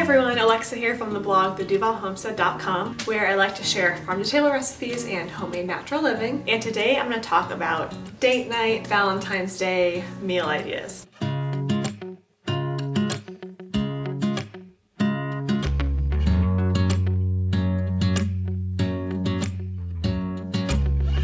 everyone, Alexa here from the blog theduvallhomestead.com, where I like to share farm-to-table recipes and homemade natural living. And today I'm going to talk about date night, Valentine's Day meal ideas.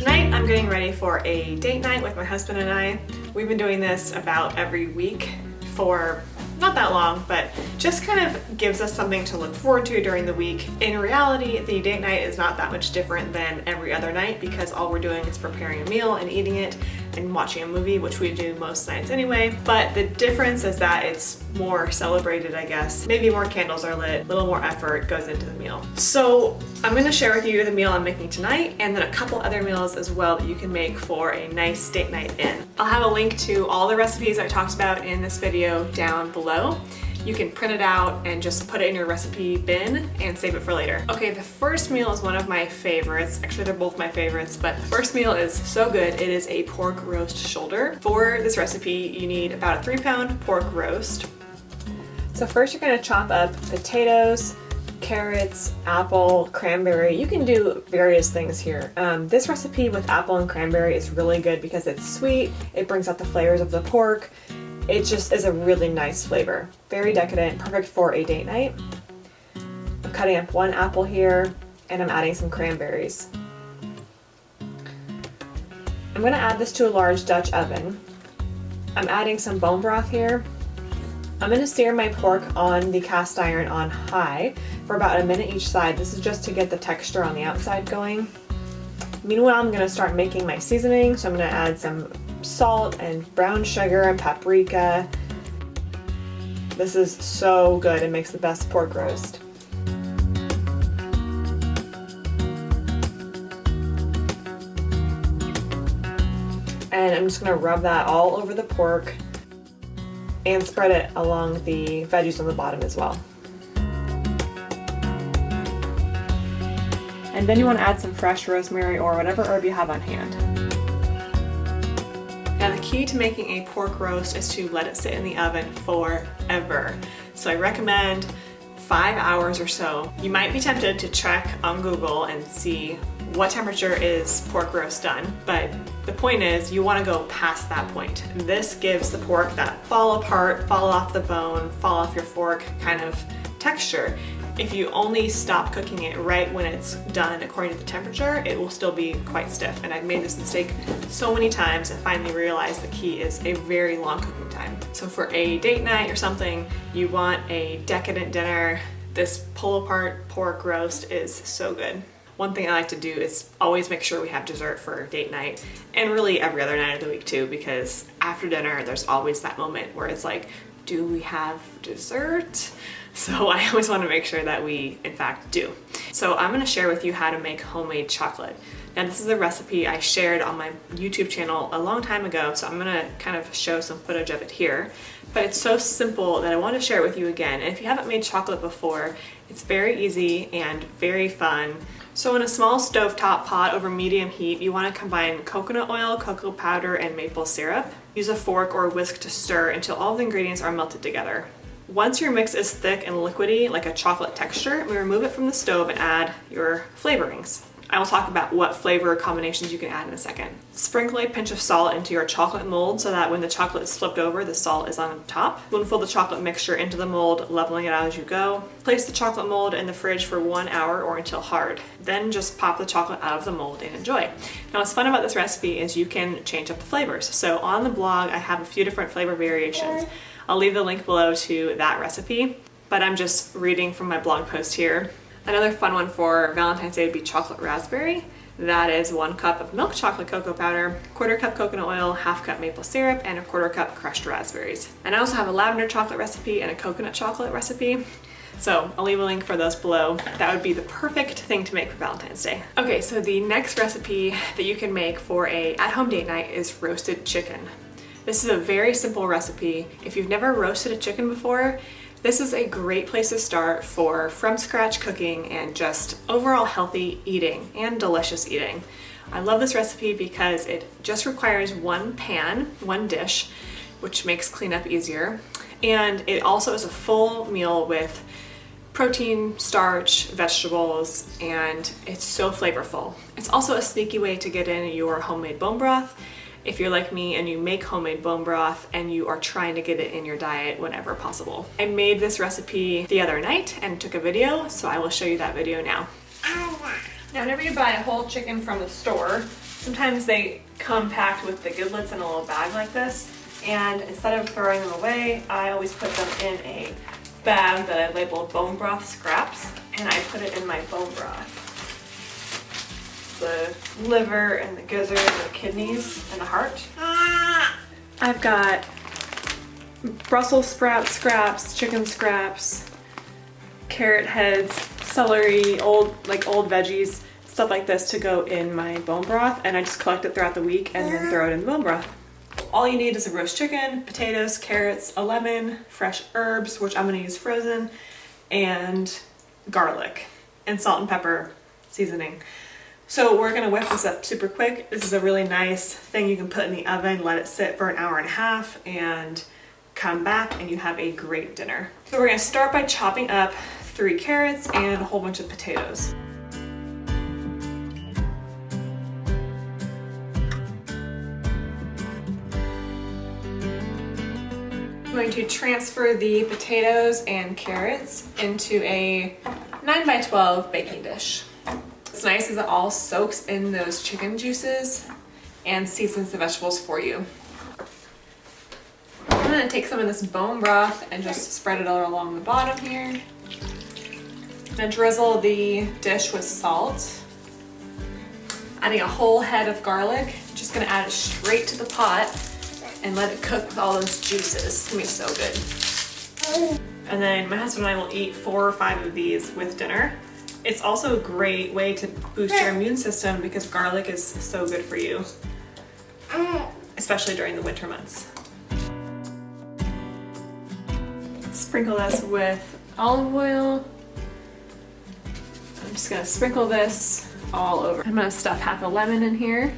Tonight I'm getting ready for a date night with my husband and I. We've been doing this about every week for not that long, but just kind of gives us something to look forward to during the week. In reality, the date night is not that much different than every other night because all we're doing is preparing a meal and eating it and watching a movie, which we do most nights anyway. But the difference is that it's more celebrated, I guess. Maybe more candles are lit, a little more effort goes into the meal. So I'm gonna share with you the meal I'm making tonight and then a couple other meals as well that you can make for a nice date night in. I'll have a link to all the recipes I talked about in this video down below. You can print it out and just put it in your recipe bin and save it for later. Okay, the first meal is one of my favorites. Actually, they're both my favorites, but the first meal is so good. It is a pork roast shoulder. For this recipe, you need about a 3-pound pork roast. So first you're gonna chop up potatoes, carrots, apple, cranberry. You can do various things here. This recipe with apple and cranberry is really good because it's sweet, it brings out the flavors of the pork. It just is a really nice flavor. Very decadent, perfect for a date night. I'm cutting up one apple here and I'm adding some cranberries. I'm gonna add this to a large Dutch oven. I'm adding some bone broth here. I'm gonna sear my pork on the cast iron on high for about a minute each side. This is just to get the texture on the outside going. Meanwhile, I'm gonna start making my seasoning. So I'm gonna add some salt and brown sugar and paprika. This is so good. It makes the best pork roast. And I'm just gonna rub that all over the pork and spread it along the veggies on the bottom as well. And then you want to add some fresh rosemary or whatever herb you have on hand. Now the key to making a pork roast is to let it sit in the oven forever. So I recommend 5 hours or so. You might be tempted to check on Google and see what temperature is pork roast done, but the point is you want to go past that point. This gives the pork that fall apart, fall off the bone, fall off your fork kind of texture. If you only stop cooking it right when it's done according to the temperature, it will still be quite stiff. And I've made this mistake so many times and finally realized the key is a very long cooking time. So for a date night or something, you want a decadent dinner. This pull apart pork roast is so good. One thing I like to do is always make sure we have dessert for date night and really every other night of the week too, because after dinner there's always that moment where it's like, do we have dessert? So I always want to make sure that we in fact do. So I'm going to share with you how to make homemade chocolate. Now this is a recipe I shared on my YouTube channel a long time ago, so I'm going to kind of show some footage of it here. But it's so simple that I want to share it with you again. And if you haven't made chocolate before, it's very easy and very fun. So in a small stovetop pot over medium heat, you want to combine coconut oil, cocoa powder, and maple syrup. Use a fork or whisk to stir until all the ingredients are melted together. Once your mix is thick and liquidy, like a chocolate texture, we remove it from the stove and add your flavorings. I will talk about what flavor combinations you can add in a second. Sprinkle a pinch of salt into your chocolate mold so that when the chocolate is flipped over, the salt is on top. Spoonful the chocolate mixture into the mold, leveling it out as you go. Place the chocolate mold in the fridge for 1 hour or until hard. Then just pop the chocolate out of the mold and enjoy. Now what's fun about this recipe is you can change up the flavors. So on the blog, I have a few different flavor variations. I'll leave the link below to that recipe, but I'm just reading from my blog post here. Another fun one for Valentine's Day would be chocolate raspberry. That is 1 cup of milk chocolate cocoa powder, 1/4 cup coconut oil, 1/2 cup maple syrup, and 1/4 cup crushed raspberries. And I also have a lavender chocolate recipe and a coconut chocolate recipe. So I'll leave a link for those below. That would be the perfect thing to make for Valentine's Day. Okay, so the next recipe that you can make for a at-home date night is roasted chicken. This is a very simple recipe. If you've never roasted a chicken before, this is a great place to start for from scratch cooking and just overall healthy eating and delicious eating. I love this recipe because it just requires 1 pan, 1 dish, which makes cleanup easier. And it also is a full meal with protein, starch, vegetables, and it's so flavorful. It's also a sneaky way to get in your homemade bone broth if you're like me and you make homemade bone broth and you are trying to get it in your diet whenever possible. I made this recipe the other night and took a video, so I will show you that video now. Now, whenever you buy a whole chicken from the store, sometimes they come packed with the giblets in a little bag like this, and instead of throwing them away, I always put them in a bag that I labeled bone broth scraps, and I put it in my bone broth. The liver and the gizzard and the kidneys and the heart. I've got Brussels sprout scraps, chicken scraps, carrot heads, celery, old veggies, stuff like this to go in my bone broth, and I just collect it throughout the week and then throw it in the bone broth. All you need is a roast chicken, potatoes, carrots, a lemon, fresh herbs, which I'm gonna use frozen, and garlic, and salt and pepper seasoning. So we're gonna whip this up super quick. This is a really nice thing you can put in the oven, let it sit for an hour and a half, and come back and you have a great dinner. So we're gonna start by chopping up 3 carrots and a whole bunch of potatoes. I'm going to transfer the potatoes and carrots into a 9x12 baking dish. What's nice is it all soaks in those chicken juices and seasons the vegetables for you. I'm gonna take some of this bone broth and just spread it all along the bottom here. I'm gonna drizzle the dish with salt. Adding a whole head of garlic. Just gonna add it straight to the pot and let it cook with all those juices. It's gonna be so good. And then my husband and I will eat 4 or 5 of these with dinner. It's also a great way to boost your immune system because garlic is so good for you, especially during the winter months. Sprinkle this with olive oil. I'm just gonna sprinkle this all over. I'm gonna stuff half a lemon in here.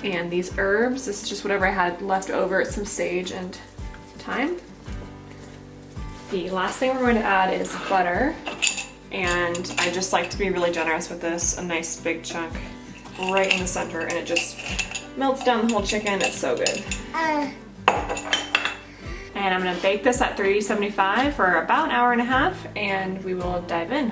And these herbs, this is just whatever I had left over, some sage and thyme. The last thing we're going to add is butter. And I just like to be really generous with this, a nice big chunk right in the center, and it just melts down the whole chicken. It's so good. And I'm gonna bake this at 375 for about an hour and a half, and we will dive in.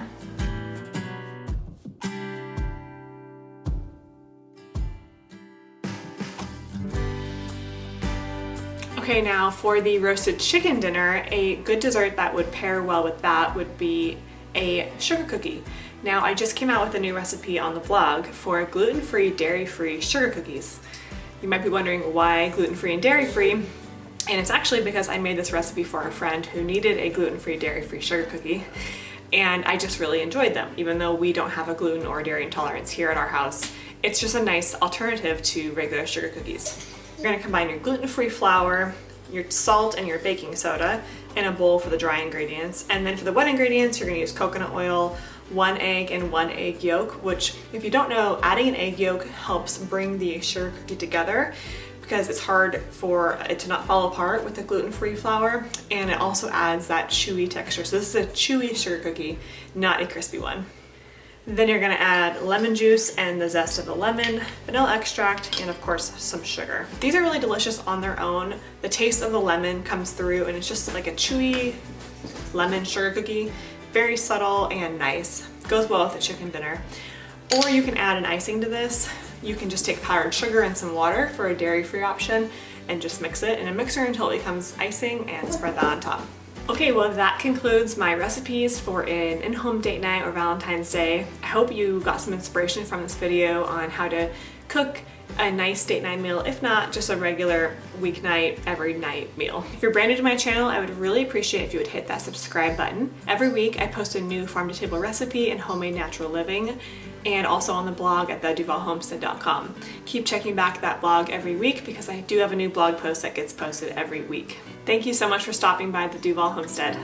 Okay, now for the roasted chicken dinner, a good dessert that would pair well with that would be a sugar cookie. Now, I just came out with a new recipe on the blog for gluten-free, dairy-free sugar cookies. You might be wondering why gluten-free and dairy-free, and it's actually because I made this recipe for a friend who needed a gluten-free, dairy-free sugar cookie, and I just really enjoyed them. Even though we don't have a gluten or dairy intolerance here at our house, it's just a nice alternative to regular sugar cookies. You're gonna combine your gluten-free flour, your salt, and your baking soda in a bowl for the dry ingredients. And then for the wet ingredients, you're gonna use coconut oil, 1 egg and 1 egg yolk, which if you don't know, adding an egg yolk helps bring the sugar cookie together because it's hard for it to not fall apart with the gluten-free flour, and it also adds that chewy texture. So this is a chewy sugar cookie, not a crispy one. Then you're gonna add lemon juice and the zest of the lemon, vanilla extract, and of course some sugar. These are really delicious on their own. The taste of the lemon comes through and it's just like a chewy lemon sugar cookie. Very subtle and nice. Goes well with a chicken dinner. Or you can add an icing to this. You can just take powdered sugar and some water for a dairy-free option and just mix it in a mixer until it becomes icing and spread that on top. Okay, well that concludes my recipes for an in-home date night or Valentine's Day. I hope you got some inspiration from this video on how to cook a nice date night meal, if not just a regular weeknight, every night meal. If you're brand new to my channel, I would really appreciate if you would hit that subscribe button. Every week I post a new farm-to-table recipe and homemade natural living, and also on the blog at theduvallhomestead.com. Keep checking back that blog every week because I do have a new blog post that gets posted every week. Thank you so much for stopping by the Duvall Homestead.